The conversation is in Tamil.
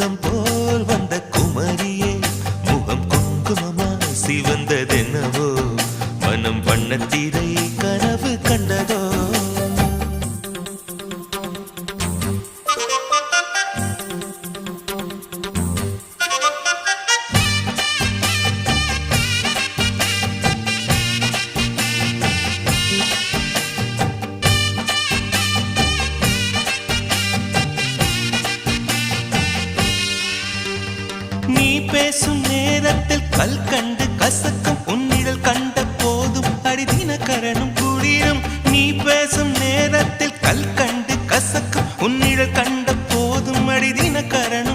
அமுதம் போல் வந்த குமரியே முகம் குங்குமமா சிவந்ததென்னவோ மனம் வண்ணத்திரை கனவு கண்டதோ நீ பேசும் நேரத்தில் கல் கண்டு கசக்கும் உன்னிடல் கண்ட போதும் அடிதின கரணும் குளிரும் நீ பேசும் நேரத்தில் கல் கண்டு கசக்கும் உன்னிடல் கண்ட போதும் அடிதின கரணும்